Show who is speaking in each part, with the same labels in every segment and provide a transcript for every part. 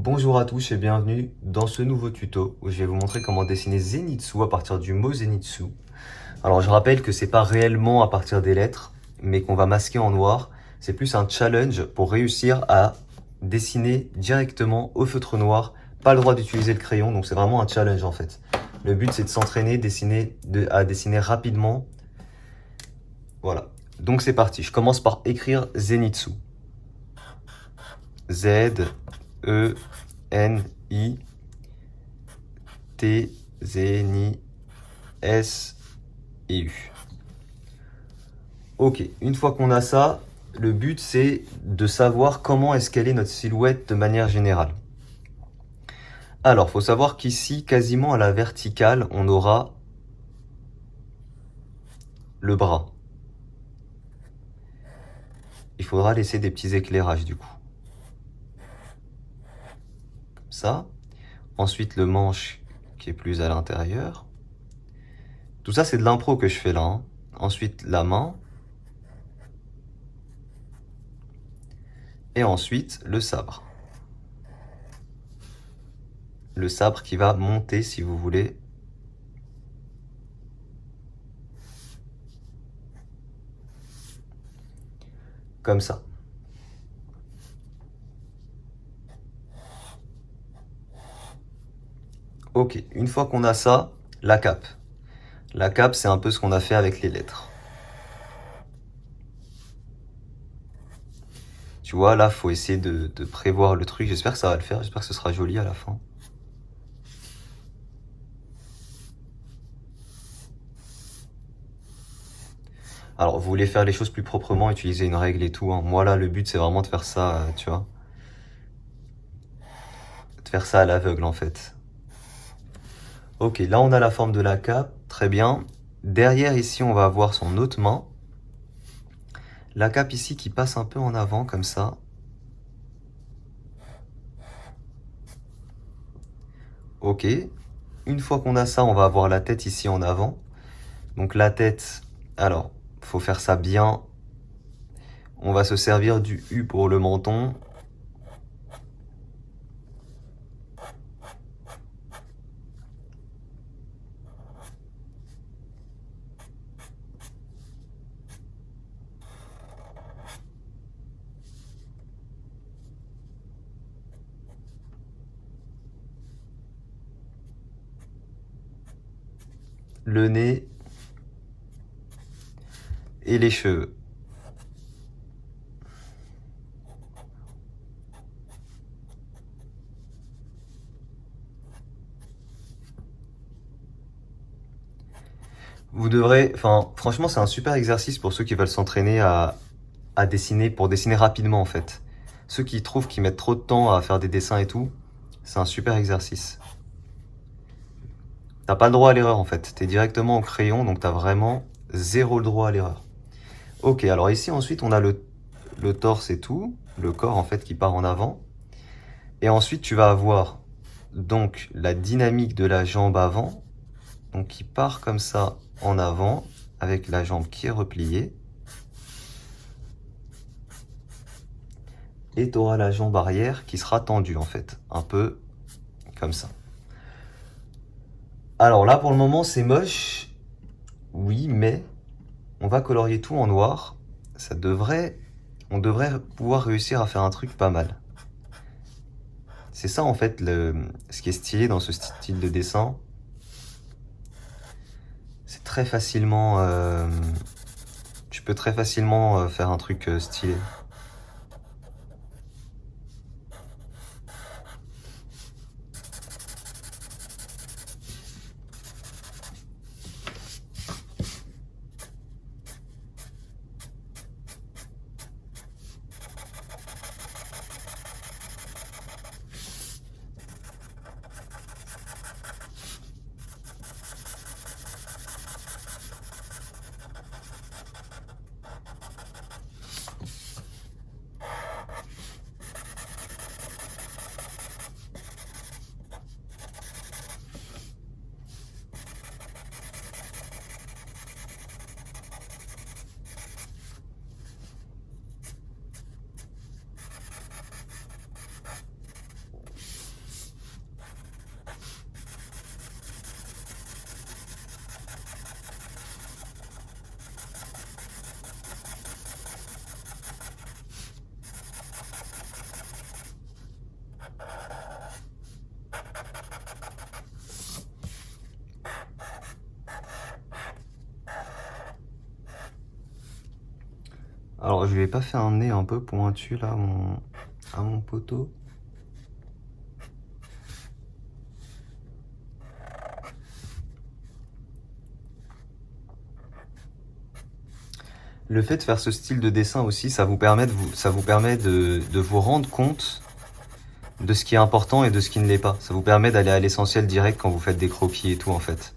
Speaker 1: Bonjour à tous et bienvenue dans ce nouveau tuto où je vais vous montrer comment dessiner Zenitsu à partir du mot Zenitsu. Alors je rappelle que c'est pas réellement à partir des lettres, mais qu'on va masquer en noir. C'est plus un challenge pour réussir à dessiner directement au feutre noir. Pas le droit d'utiliser le crayon, donc c'est vraiment un challenge en fait. Le but c'est de s'entraîner à dessiner rapidement. Voilà, donc c'est parti. Je commence par écrire Zenitsu. Z-E-N-I T-Z-N-I-S-I-U. Ok, une fois qu'on a ça, le but c'est de savoir comment est-ce qu'elle est notre silhouette de manière générale. Alors, faut savoir qu'ici, quasiment à la verticale, on aura le bras. Il faudra laisser des petits éclairages du coup. Comme ça. Ensuite, le manche qui est plus à l'intérieur. Tout ça, c'est de l'impro que je fais là, hein. Ensuite, la main. Et ensuite, le sabre. Le sabre qui va monter, si vous voulez. Comme ça. Ok, une fois qu'on a ça, la cape. La cape, c'est un peu ce qu'on a fait avec les lettres. Tu vois, là, faut essayer de prévoir le truc. J'espère que ça va le faire. J'espère que ce sera joli à la fin. Alors, vous voulez faire les choses plus proprement, utiliser une règle et tout, hein. Moi, là, le but, c'est vraiment de faire ça, tu vois. De faire ça à l'aveugle, en fait. Ok, là, on a la forme de la cape. Très bien. Derrière, ici, on va avoir son autre main. La cape ici qui passe un peu en avant, comme ça. Ok. Une fois qu'on a ça, on va avoir la tête ici en avant. Donc la tête, alors, faut faire ça bien. On va se servir du U pour le menton. Le nez et les cheveux. Vous devrez, enfin, franchement, c'est un super exercice pour ceux qui veulent s'entraîner à dessiner, pour dessiner rapidement en fait. Ceux qui trouvent qu'ils mettent trop de temps à faire des dessins et tout, c'est un super exercice. T'as pas le droit à l'erreur en fait. T'es directement au crayon, donc t'as vraiment zéro le droit à l'erreur. Ok, alors ici ensuite on a le torse et tout, le corps en fait qui part en avant. Et ensuite tu vas avoir donc la dynamique de la jambe avant, donc qui part comme ça en avant, avec la jambe qui est repliée. Et tu auras la jambe arrière qui sera tendue en fait, un peu comme ça. Alors là pour le moment c'est moche, oui, mais on va colorier tout en noir. On devrait pouvoir réussir à faire un truc pas mal. C'est ça en fait ce qui est stylé dans ce style de dessin. C'est très facilement, tu peux très facilement faire un truc stylé. Alors, je lui ai pas fait un nez un peu pointu là à mon poteau. Le fait de faire ce style de dessin aussi, ça vous permet de vous rendre compte de ce qui est important et de ce qui ne l'est pas. Ça vous permet d'aller à l'essentiel direct quand vous faites des croquis et tout en fait.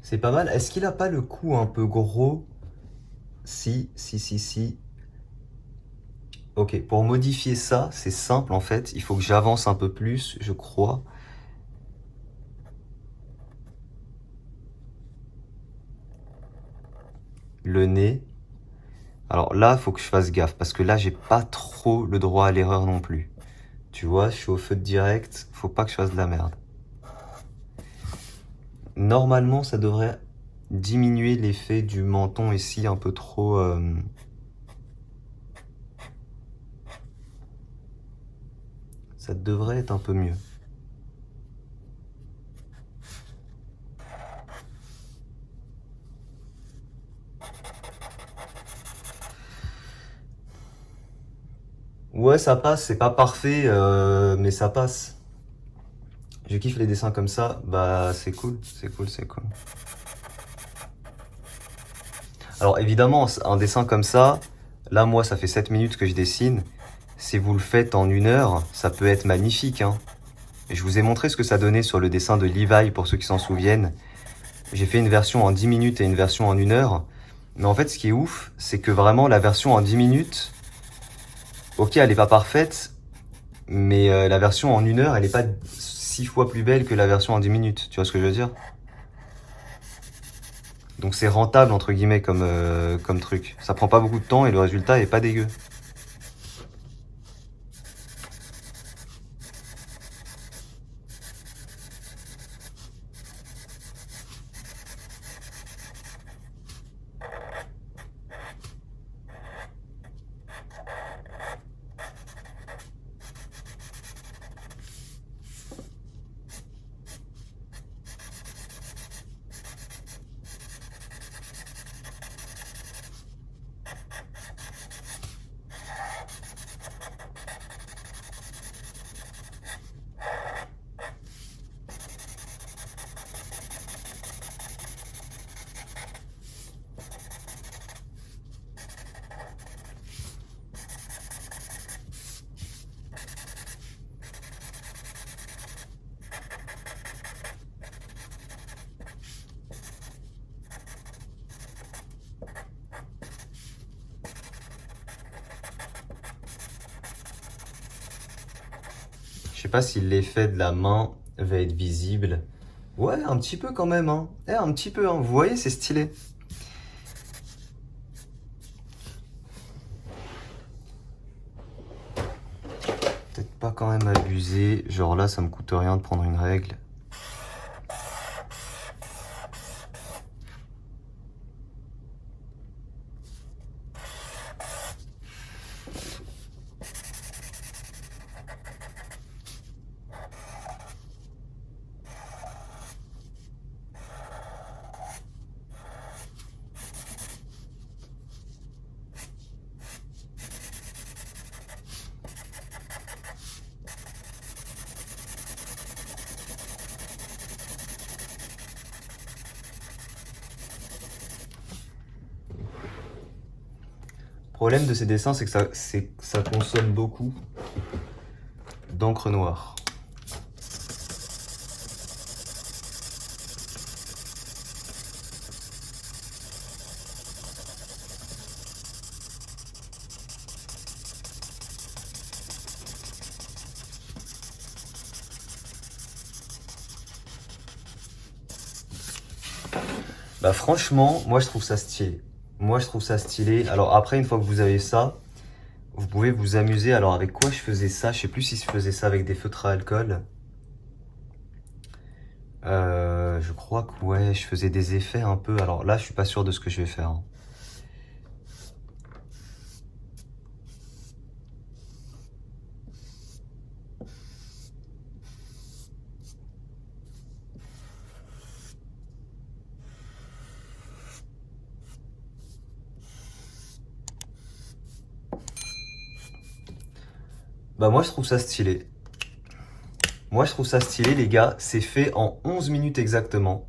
Speaker 1: C'est pas mal. Est-ce qu'il a pas le cou un peu gros? Si, si, si, si. Ok, pour modifier ça, c'est simple en fait. Il faut que j'avance un peu plus, je crois. Le nez. Alors là, il faut que je fasse gaffe parce que là, j'ai pas trop le droit à l'erreur non plus. Tu vois, je suis au feu de direct, faut pas que je fasse de la merde. Normalement, ça devrait diminuer l'effet du menton ici un peu trop... Ça devrait être un peu mieux. Ouais, ça passe, c'est pas parfait, mais ça passe. Je kiffe les dessins comme ça, bah c'est cool, c'est cool, c'est cool. Alors évidemment, un dessin comme ça, là moi ça fait 7 minutes que je dessine. Si vous le faites en 1 heure, ça peut être magnifique, hein. Et je vous ai montré ce que ça donnait sur le dessin de Levi pour ceux qui s'en souviennent. J'ai fait une version en 10 minutes et une version en 1 heure. Mais en fait, ce qui est ouf, c'est que vraiment la version en 10 minutes, ok, elle est pas parfaite, mais la version en 1 heure, elle est pas 6 fois plus belle que la version en 10 minutes. Tu vois ce que je veux dire? Donc c'est rentable, entre guillemets, comme truc. Ça prend pas beaucoup de temps et le résultat est pas dégueu. Je sais pas si l'effet de la main va être visible. Ouais, un petit peu quand même, hein. Un petit peu, hein. Vous voyez, c'est stylé. Peut-être pas quand même abuser. Genre là, ça me coûte rien de prendre une règle. Le problème de ces dessins, c'est que ça consomme beaucoup d'encre noire. Bah franchement, moi je trouve ça stylé. Moi je trouve ça stylé. Alors après, une fois que vous avez ça, vous pouvez vous amuser. Alors avec quoi je faisais ça? Je sais plus si je faisais ça avec des feutres à alcool. Je crois que ouais, je faisais des effets un peu. Alors là, je suis pas sûr de ce que je vais faire, hein. Bah moi je trouve ça stylé. Moi je trouve ça stylé les gars, c'est fait en 11 minutes exactement.